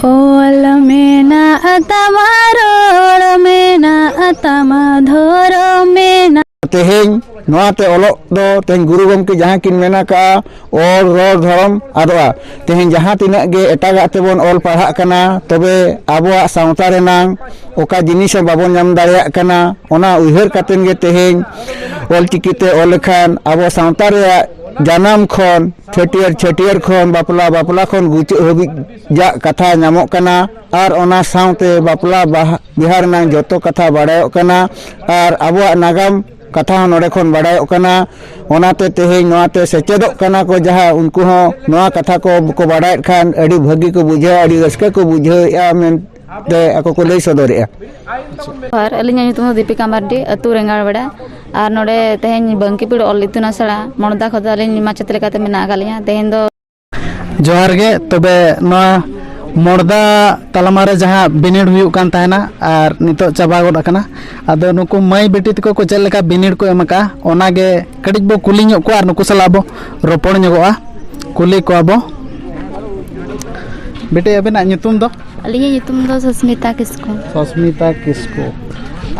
ओल मेना अतमा रोड मेना अतमा धोरो मेना तेहें नोआते ओलो दो तेहें गुरु गमके जहाँ किन मेना का ओल रोड धर्म आदोआ तेहें जहाँ तिना गे एटागा तेबोन ओल पढ़ा कना तबे आबोआ सावता रेनांग ओका जिनिस बाबोन नाम दाड़ेया कना ओना उइहर कातेन गे तेहें ओल चिकिते ओल लेखान आबो सावता रे जानम खन छटियर खन बापला खन गुच हबि जा कथा नामो कना और ओना सावते बापला बिहार नांग जतो कथा बाड़ायो कना और आबोआ नागाम कथा नोड़े खन बाड़ायो कना ओनाते तेहें नोआते सेचेदो कना को जहाँ उनको हो नोआ कथा को बाड़ाय खान अड़ी भागी को बुझे अड़ी रस्के को बुझे मेनते ako ko lay sodore और अलिंग nyutum दीपिका मार्डी अतु रेंगाड़ बड़ा और नोड़े तेहें बंकीपुर ओल इतुन आसड़ा मणदा खद अलिंग माचेत लेकाते मेना गालिया तेहें दो जोहार गे तबे नोआ मर्दा तालामारे जहाँ बिनिड हुयुक कान ताहेना और नितो चाबा गोड आकना आदो नुकु माई बेटी तको को चेल लेका बिनिड को एमका ओनागे कडिज बो कुली ᱧᱚᱜ को आर नुकु सला बो रोपण ᱧᱚᱜᱚᱜᱼᱟ कुली को आबो बेटे अबेना ᱧᱩᱛᱩᱢ दो अलिंग nyutum दो सस्मिता किस्को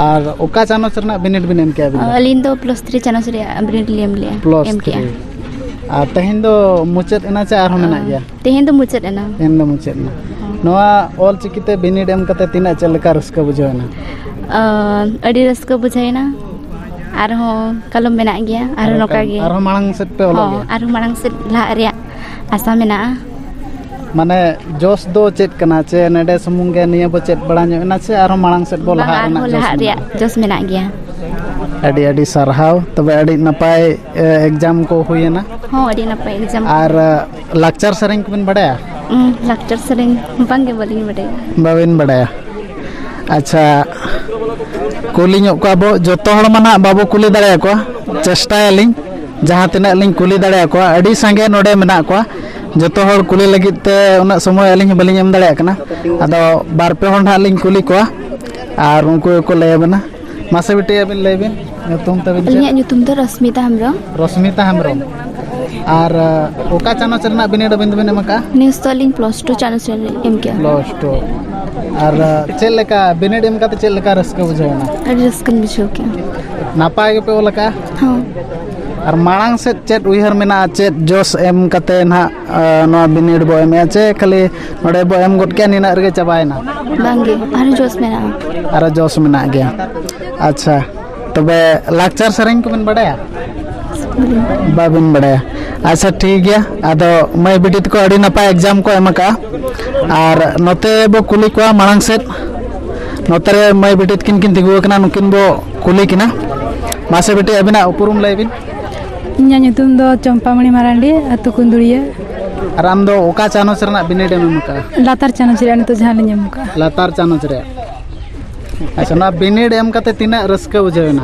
और ओका चानच रना बिनिड बिन एम के अलिंग दो +3 चानच रे बिनिड लियम लिया +3 आ तेहें दो मुचेत एना चे आर होमेना गया तेहें दो मुचेत एना नोआ ओल चिकिते बिनिड एम कते तिना चेल लेका रस्का बुझावना अड़ी रस्का बुझाइना आर हो कलम मेना गया आर नोका गया आर मांग सेट पे ओल गया आर मांग सेट ला रे आसा मेना माने जोश दो चेत कना चे नेडे समुंगे निया बो चेत बड़ा ᱧᱚᱜ एना चे आर मांग सेट बो लहा रे जोश मेना गया अड़ी अड़ी सरहाव तबे अड़ी नपाय एग्जाम को हुयना हो अड़ी नपाय एग्जाम और लाक्चर सरेंग को बिन बड़ाया लाक्चर सरेंग बांगे बलिन बड़ाया बाबिन बड़ाया अच्छा कुली ᱧᱚᱜ को आबो जतो हड़ माना बाबो कुली दाड़े को चेष्टायालिं जहाँ तिना लिंग कुली दाड़े को अड़ी संगे नोडे मेना को जतो हड़ कुली लगिते उना समय अलिंग बलिंग एम दाड़े कना आदो बार पे हड़ हालिंग कुली को और उनको को लेबना मासे बेटे अबिन लेबिन तुम तबिन अलिंग nyutum दो रश्मिता हेम्ब्रम और ओका चानच रना बिनिड बिन बिन एमका न्यूज़ तो अलिंग +2 चानच रे एम के +2 और चेल लेका बिनिड एम का चेल लेका रस्का बुझावना अड़ी रस्कन बुझाव के नापाय के पे ओलका हां और मांग से चेत उइहर मेना चेत जोश एम कते ना नो बिनिड बो एम चे खाली नोडे बो एम गोट के निना रगे चबायना बांगे आर जोश मेना गया अच्छा तबे लाक्चर सरेंग को बिन बड़ाया बाबिन बड़ाया अच्छा ठीक गया आदो मई बेटी को अड़ी नपाय एग्जाम को एमका और नोते बो कुली को मांग से नोते रे मई बेटी किन तिगु कना नुकिन बो कुली किना मासे बेटी अबिना उपरुम लेबिन इन्या nyutum दो चंपामणि मारांडी अतु कुंदुड़िया और आम दो ओका चानच रना बिनिड एमका लातार चानच रे तो जहां ले एमका लातार चानच रे अच्छा ना बिनिड एम कते तिना रस्का बुझावना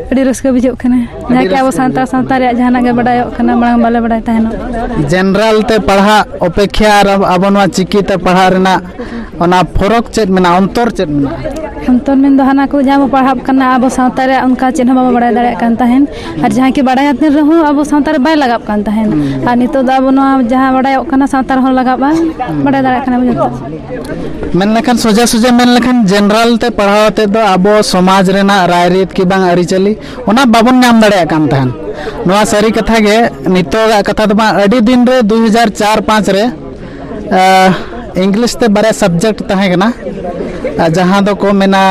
अड़ी रस्का बुझाव कना जहां के अब सांता रे जहां गे बडायो कना मांग बाले बडाय ताहेनो जनरल ते पढ़ा अपेक्षा अब नवा चिकी ते पढ़ा रेना ओना फरक चेत मेना अंतर चेत मेना अंतर में दो हाना को जहां पढ़ाब कना अब सांता रे उनका चिन्ह बाबा बडाय दाड़े कान ताहेन और जहां के बडाय आते रहो अब सांता रे बाय लगाब कान ताहेन और नितो द अब नवा जहां बडायो कना सांता रे हो लगाबा बडाय दाड़े कना बुझतो मेन लखन सोजा मेन लखन जनरल ते पढ़ावते दो आबो समाज रेना रायरीत की बांग अरिचली ओना बाबन नाम दाड़े कान ताहेन नवा सारी कथा गे नितो कथा दो अडी दिन रे 2004-5 रे इंग्लिश ते बारे सब्जेक्ट ताहे कना जहाँ दो को मेना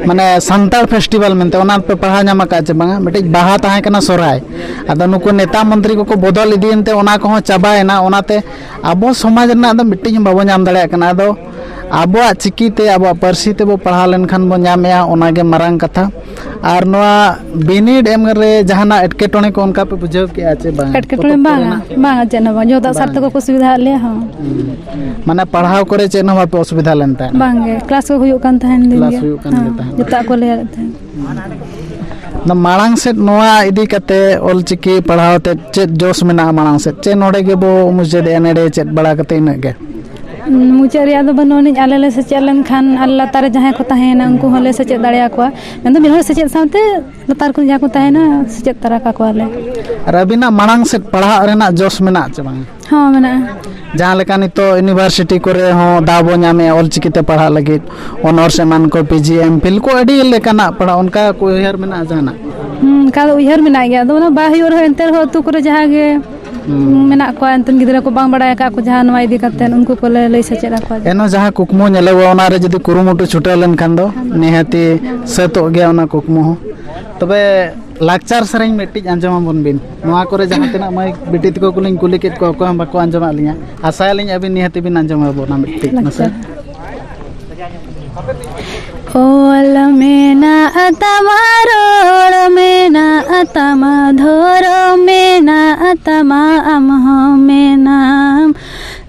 माने संताल फेस्टिवल मेनते ओना पे पढ़ा नामा का चे बांगा मिटे बाहा ताहे कना सोराय आदो नुको नेता मंत्री को बदल इदीनते ओना को चाबायना ओनाते आबो समाज रना दो मिटे बाबो नाम दाड़े कना दो आबो चिकीते आबो परसी ते बो पढ़ा लेन खान बो नामेया ओनागे मारांग कथा और नोआ बिनिड एम रे जहाना एटकेटोने को उनका पे बुझाव के आचे बांगा एटकेटोने बांगा जेना बा जो सार्थ को सुविधा ले हां माने पढ़ाव करे चेन हो पे असुविधा लेनता बांगे क्लास को हुयो कान ताहेन दिन जता को ले न मांग से नोआ इदी कते ओल चिकी पढ़ावते चेत जोश मेना मांग से चे नोडे गे बो मुझे दे नेडे चेत बड़ा कते इनगे मुचाद रिया दो बनो नि आले ले सेचेद लेनखान आले लातार रे जहां को ताहेना उनको हले सेचेद दाड़िया कोआ मेन दो मिल सेचेद साथे लातार को जहां को ताहेना सेचेद तारा का कोआले और अबिना मांग से पढ़ा रेना जोश मेना चे बांग हां मेना जहाँ लेका नितो यूनिवर्सिटी करे हो दाव बो नामे ऑलचिकीते पढ़ा लगे ऑनर्स एमान को पीजी एमफिल को अडी लेकाना पढ़ा उनका को उयहर मेना जाना का उयहर मेना गया दो ना बाहिर हो एंतर हो तु करे जहां गे मेना को अंतन गिदरा को बांग बड़ाय का को जहां नवा इदी कतेन उनको को ले सेचेद को एनो जहाँ कुकमो नेलेवा ओना रे जदी कुरुमुटु छुटा लेन खान दो निहाती सेतो गया ओना कुकमो हो तबे लाचार सरें मिट्टी आंजमा बन बिन नवा करे जहां तना मै बिटी तको कुलिन कुली केत को हम बाको आंजमा लिया आशा लिन अबिन निहाती बिन आंजमा बोना मिट्टी नसे ओल मेना अतमा रोड़ मेना अतमा धोरो मेना अतमा अमह मेना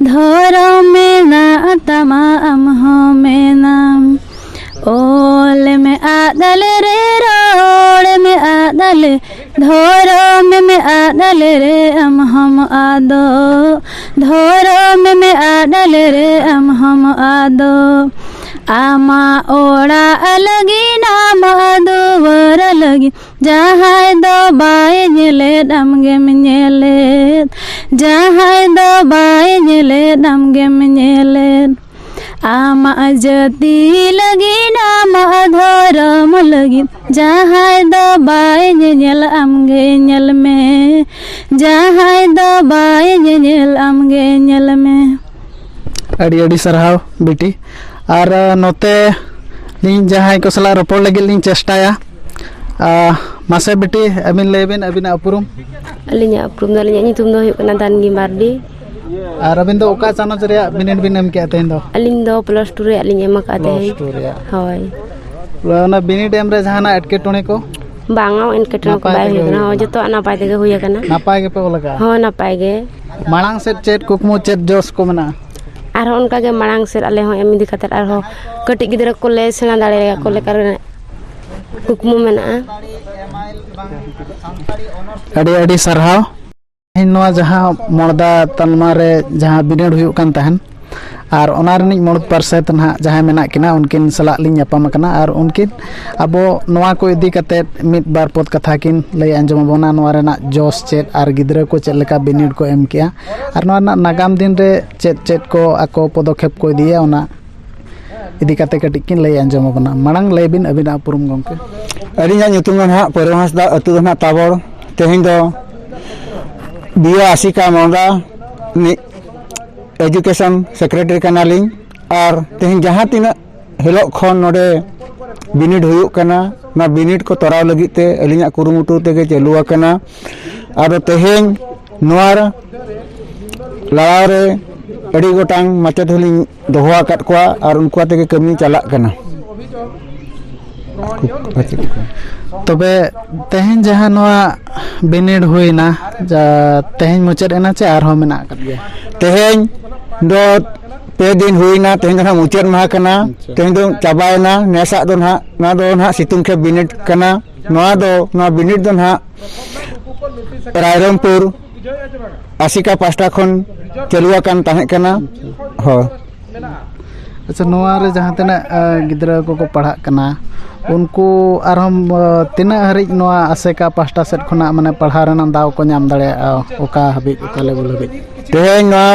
धोरो मेना अतमा अमह मेना ओल में आदल रे रोड़ में आदल धोरो में आदल रे हम आदो धोरो में आदल रे हम आदो आमा ओड़ा अलगी नाम दुवर अलगी जहां दो बाय नेले दमगे मिनेले जहां दो बाय नेले दमगे मिनेले आमा जती लगी नाम धर्म लगी जहां दो बाय नेल अमगे नेल में जहां दो बाय नेल अमगे नेल में अड़ी अड़ी सरहाव बेटी और नोते लिंग जहां को सला रोपड़ लगे लिंग चेष्टाया मासे बेटी अबिन लेबिन अबिन अपरुम अलिnya अपरुम दलिnya nyutum do huyuk kana Dangi Mardi और अबिन दो ओका चानच रे बिनिट बिनम के तेन दो अलिंग दो +2 रे अलिंग एमा का दे होय ना बिनिट एम रे जहाना अटके टोने को बांगा एनकेटन को बाय हुई ना जतो नापाय तेगे हुई kana नापाय के पे लगा हो नापाय गे मांग से चेत कुकमु चेत जोश को मना और उनका के मांग से आले हो एम इदी खातर और कटी गिदरा को ले सेना दाड़े को ले कर कुकमु मेना अड़ी अड़ी सरहाव नोआ जहां मोरदा तलमा रे जहां बिनेड हुई कान तहन और ओना रनिक मोड़ परसेत ना जहां मेना किना उनकिन सलाह लिंग यापाम कना और उनकिन अबो नोआ को इदी कते मित बार पद कथा किन लय अंजम बोना नोआ रेना जोश चेत और गिदरा को चेत लेका बिनिड को एम किया और नोआ नागाम दिन रे चेत चेत को आको पदक्षेप को दिया ओना इदी कते कटि किन लय अंजम बोना मांग लय बिन अबिना पुरुम गंके अरिया nyutum हा परमास दा अतु ना ताबड़ तेहिं दो बिया आसिका मोंदा एजुकेशन सेक्रेटरी कनालिंग और तेहिं जहां तिना हेलो खन नोडे बिनिड हुयुक कना ना बिनिड को तोराव लगित ते अलिया कुरुमुटु तेगे चलुआ कना और तेहिं नोआर लड़ाव रे अड़ी गोटांग माचेद हलिंग दोहो आकाद कोआ और उनकुआ तेगे कमी चलाक कना तबे तेहन जहां नोआ बिनिड हुईना तेहन मुचाद एना चे आर हो मेना कर गया तेहें दो पे दिन हुईना तेहें दो मुचाद महा कना तेहें दो चाबायना नेसा दो ना सितुंग के बिनिड कना नोआ बिनिड दो ना रायरंगपुर आसिका पास्टा खन चलुआ कान ताहे कना हो अच्छा नोआ रे जहां तना गिदरा को पढ़ा कना उनको आरम तिना हरिज नोआ आसेका पास्टा सेट खना माने पढ़ा रना दाव को नाम दाड़े ओका हबी ओका लेवल हबी तेहें नोआ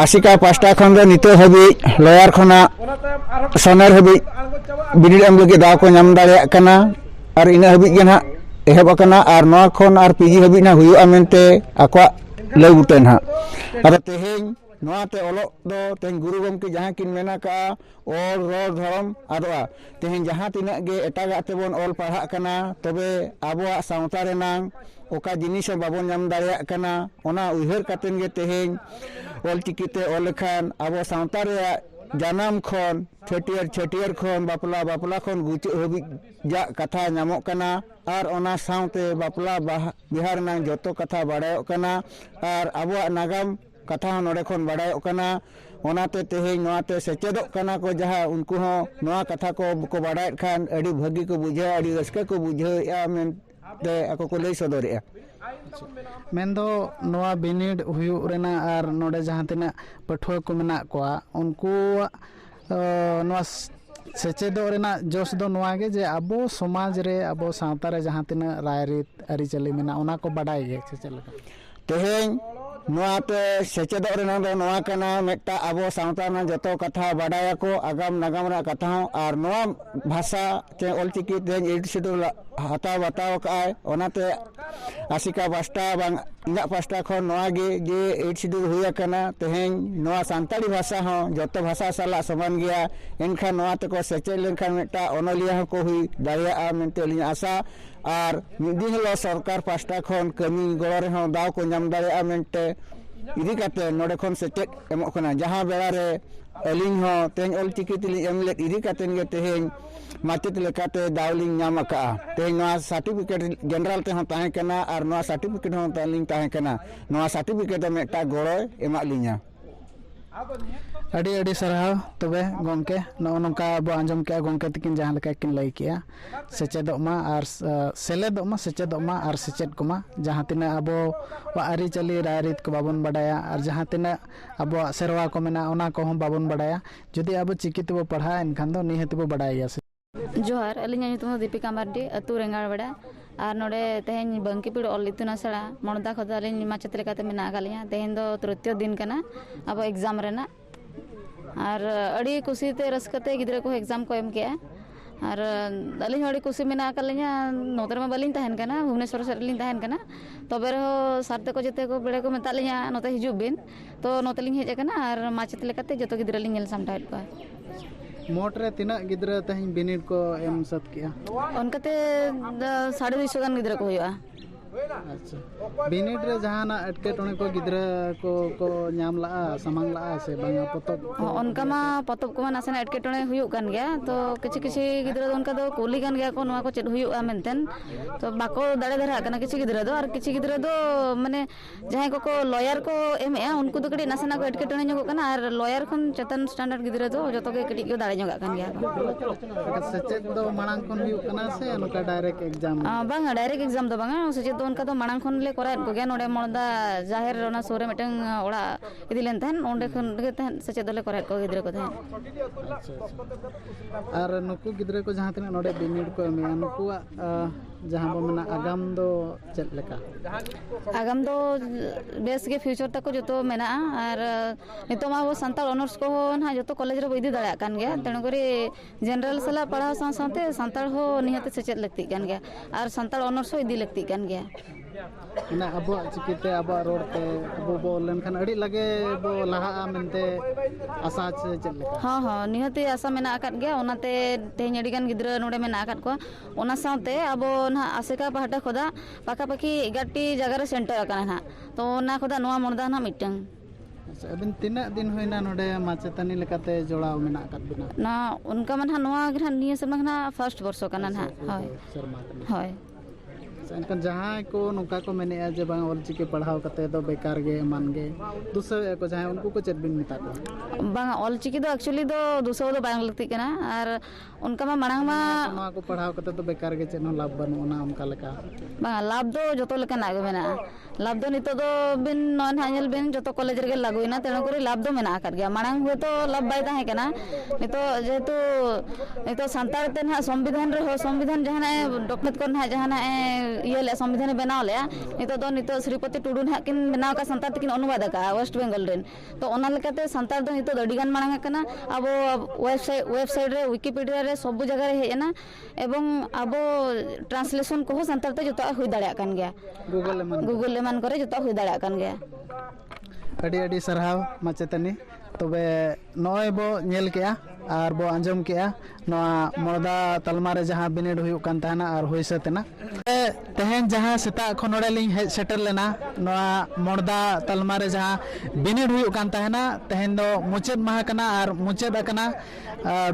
आसिका पास्टा खन दो नितो हबी लॉयर खना सनर हबी बिनिड एम लगे दाव को नाम दाड़े कना और इना हबी गे ना एहब कना और नोआ खन और पीजी हबी ना हुयुआ मेनते आको लय बुटेन हा और तेहें नोआते ओलो दो तेहें गुरु गमके जहां किन मेना का और रोड धर्म आदवा तेहें जहां तिना गे एटागा तेबोन ओल पढ़ा कना तबे आबोआ सावता रेनांग ओका जिनिस बाबोन नाम दाड़िया कना ओना उयहर कातेन गे तेहें ओल चिकीते ओल लेखान आबो सावता रे जानम खन छटियर खन बापला खन गुच हबि जा कथा नामो कना और ओना सावते बापला बिहार नांग जतो कथा बाड़ायो कना और आबोआ नागाम कथा नोड़े खन बाड़ायो कना ओनाते तेहें नोआते सेचेदो कना को जहां उनको हो नोआ कथा को बाड़ायत खान अड़ी भागी को बुझा अड़ी रस्का को बुझा मेनते आको को लय सदरेआ मेन दो नोआ बिनिड हुयुग रेना आर नोडे जहां तिना पठुआ को मेना कोआ उनको नोआ सेचेदो रेना जोश दो नोआ गे जे अबो समाज रे अबो सावता रे जहां तिना रायरीत अरिचली मेना ओना को बाडाय गे चेचेल तेहें नोआते सेचेदो रेना दो नोआ कना मेटा अबो सावता ना जतो कथा बाडाया को आगाम नागाम रा कथा और नोआ भाषा चे ऑलचिकी तेहें एड शेड्यूल हताव बताव काय ओनाते आसिका पास्टा बांग इना पास्टा खन नोआ गे जे एड शेड्यूल हुया कना तेहें नोआ सांताली भाषा हो जतो भाषा साला समान गया एनखान नोआते को सेचे लेनखान मेटा ओनलिया को हुई दाड़िया मेनते लिन आशा और मिदिन लो सरकार पास्टा खन कमी गड़ो रे हो दाव को नाम दाड़िया मेनते इदी काते नोडे खन सेचेद एमो कना जहां बेला रे अलिंग हो तेहें ऑलचिकी तिली एमलेट इदी कातेन गे तेहें माचित लेकाते दावलिंग नाम अका तेहें नोआ सर्टिफिकेट जनरल ते हो ताहे कना और नोआ सर्टिफिकेट हो तालिंग ताहे कना नोआ सर्टिफिकेट मेटा गड़ो एमा लिया अड़ी अड़ी सराव तबे गोंके नो नोका बो आंजम के गोंके तकिन जहां लेका किन लई किया सेचेदो मा और सेलेदो मा सेचेदो मा और सेचेद को मा जहां तिना अबो आरी चली रायरीत को बाबन बडाया और जहां तिना अबो सेरवा को मेना ओना को हम बाबन बडाया जदि अबो चिकी तबो पढ़ा एनखान दो निहत बो बडाया जोहार अलिंग ᱧᱩᱛᱩᱢ दीपिका मार्डी अतु रेंगाड़वाड़ा और नोडे तेहें बंकीपीड़ ऑल इतुन आसड़ा मणदा खद अलिंग माचेत लेकाते मेना गालिया तेहें दो तृतीय दिन कना अब एग्जाम रेना और अड़ी कुसीते रस्कते गिद्रा को एग्जाम को एम के और अलिंग अड़ी कुसी मेना कालिया नोतर में बालिंग तहन कना भुवनेश्वर से लिंग तहन कना तबे रहो सारते को जते को बेड़े को मेता लिया नोते हिजुब बिन तो नोते लिंग हेज कना और माचेत लेकाते जतो गिद्रा लिंग नेल सामटाइट को मोट रे तिना गिद्रा तहिन बिनिड को एम सत किया उनकते 250 गान गिद्रा को हुआ अच्छा बिनिड रे जहाना अटकेटोने को गिद्रा को नाम ला समांग ला से बांगा पतब उनका मा पतब को नासेना अटकेटोने हुयुग कान गया तो किछि किछि गिद्रा दो उनका दो कुली कान गया को नोआ को चेद हुयुगा मेनतेन तो बाको दाड़े धरा कना किछि गिद्रा दो और किछि गिद्रा दो माने जहां को लॉयर को एमए उनको दो कडी नासेना को अटकेटोने ᱧᱚᱜᱚᱜ कना और लॉयर खन चेतन स्टैंडर्ड गिद्रा दो जतो के कडी को दाड़े ᱧᱚᱜᱟ कान गया सेचेद दो मांग कोन हुयुग कना से उनका डायरेक्ट एग्जाम बांगा डायरेक्ट एग्जाम दो बांगा सेचेद दो उनका दो मांग खन ले करायत को गया नोडे मणदा जाहेर ओना सोरे मिटंग ओड़ा इदि लेन तहन ओंडे खन गे तहन सेचेद ले करायत को गिद्रा को तहन और नुकु गिद्रा को जहां तना नोडे बिनिड को एमे नुकु जहां बो मेना आगाम दो चेत लेका आगाम दो बेस के फ्यूचर तक को जतो मेना और नितो मा वो संताल ऑनर्स को ना जतो कॉलेज रे इदि दाड़ा कान गया तणो करी जनरल सला पढ़ा साथे संताल हो निहते सेचेद लगती कान गया और संताल ऑनर्स हो इदि लगती कान गया ना अबो चिकिते अबो रोडते अबो बोलन खान अड़ी लगे बो लहा मेनते आशा से चल लेका हां हां निहते आशा मेना आकात गया ओनाते तेहें अड़ी गान गिद्रा नोडे मेना आकात को ओना साथे अबो ना आसेका पहाटा खोदा पाका पाकी 11टी जगह रे सेंटर आकाना ना तो ओना खोदा नोआ मणदा ना मिटंग अच्छा अबिन तिना दिन होइना नोडे माचेतानी लेकाते जोड़ाव मेना आकात बिना ना उनका मन नोआ ग्रहण निय समना फर्स्ट वर्ष काना ना हाय हाय एनकन जहां को नोका को मेने जे बांग ऑलचिकी पढ़ाव कते दो बेकार गे मान गे दूसरे को जहां उनको को चेत बिन मिता को बांग ऑलचिकी दो एक्चुअली दो दूसरे दो बांग लगती कना और उनका मा मांग मा नोआ को पढ़ाव कते तो बेकार गे चेनो लाभ बनु ना उनका लेका बांग लाभ दो जतो लेका ना गे मेना लाभ दो नितो दो बिन नॉन हाइल बिन जतो कॉलेज रे लागुइना तेनो करे लाभ दो मेना कर गया मांग हुए तो लाभ बाय ताहे कना नितो जेतु नितो संतार ते ना संविधान रे हो संविधान जहाना डॉक्टर को ना जहाना ये ले संविधान बनाव ले नितो दो नितो श्रीपति टुडू ना किन बनाव का संतार तकिन अनुवाद का वेस्ट बंगाल रेन तो ओना लेकाते संतार दो नितो अडिगान मांग कना अब वेबसाइट रे विकिपीडिया रे सब जगह रे हेना एवं अब ट्रांसलेशन को संतार ते जतो हुई दाड़ा कान गया गूगल मान करे जतो हुई दाड़ा कान गया अड़ी अड़ी सरहाव माचेतनी तबे नय बो नेल केया और बो आंजम केया नोआ मर्दा तलमा रे जहां बिनिड हुयु कान ताना और होइसतेना तेहेन जहां सेता खनोडे लिंग हेज सेटर लेना नोआ मर्दा तलमा रे जहां बिनिड हुयु कान ताना तेहेन दो मुचेद माह कना और मुचेद अकना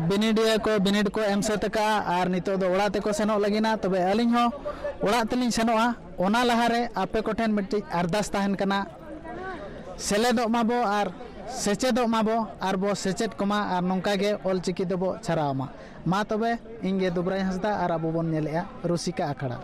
बिनिड को एम सेतका और नितो दो ओड़ा ते को सेनो लगिना तबे अलिंग हो ओड़ा तलिंग सेनोआ ओना लहारे आपे कोठेन मिट्टी अरदास ताहन कना सेलेदो माबो और सेचेदो माबो और बो सेचेद कोमा और नोंका गे ऑलचिकी दबो छरावमा मा तबे इंगे दुबराय हंसदा और अबो बोन नेलेया रुसिका आखड़ा।